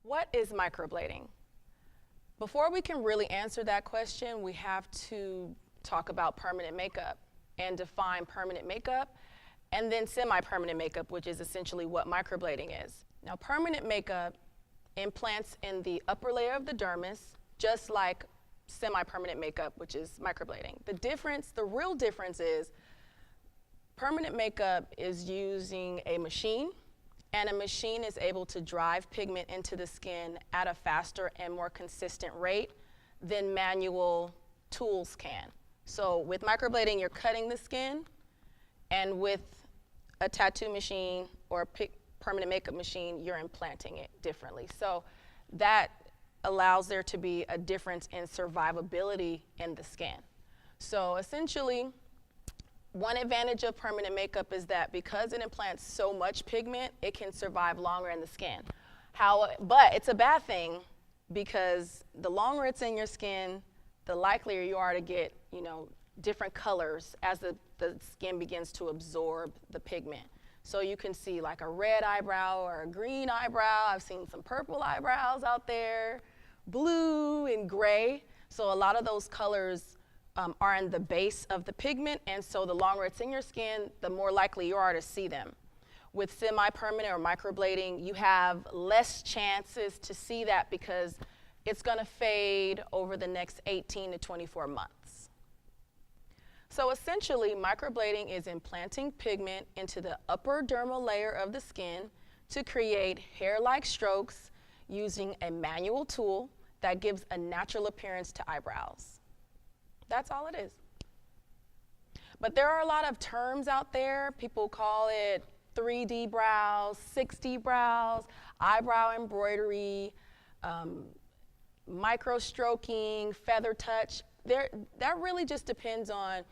What is microblading? Before we can really answer that question, we have to talk about permanent makeup and define permanent makeup, and then semi-permanent makeup, which is essentially what microblading is. Now, permanent makeup implants in the upper layer of the dermis, just like semi-permanent makeup, which is microblading. The real difference is permanent makeup is using a machine, and a machine is able to drive pigment into the skin at a faster and more consistent rate than manual tools can. So with microblading, you're cutting the skin, and with a tattoo machine or a permanent makeup machine, you're implanting it differently. So that allows there to be a difference in survivability in the skin. So essentially, one advantage of permanent makeup is that because it implants so much pigment, it can survive longer in the skin. But it's a bad thing because the longer it's in your skin, the likelier you are to get, different colors as the skin begins to absorb the pigment. So you can see like a red eyebrow or a green eyebrow. I've seen some purple eyebrows out there, blue and gray. So a lot of those colors are in the base of the pigment, and so the longer it's in your skin, the more likely you are to see them. With semi-permanent or microblading, you have less chances to see that because it's going to fade over the next 18 to 24 months. So essentially, microblading is implanting pigment into the upper dermal layer of the skin to create hair-like strokes using a manual tool that gives a natural appearance to eyebrows. That's all it is. But there are a lot of terms out there. People call it 3D brows, 6D brows, eyebrow embroidery, micro stroking, feather touch. That really just depends on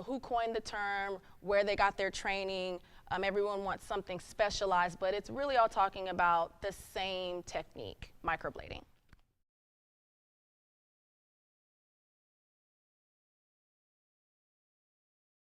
who coined the term, where they got their training. Everyone wants something specialized, but it's really all talking about the same technique, microblading.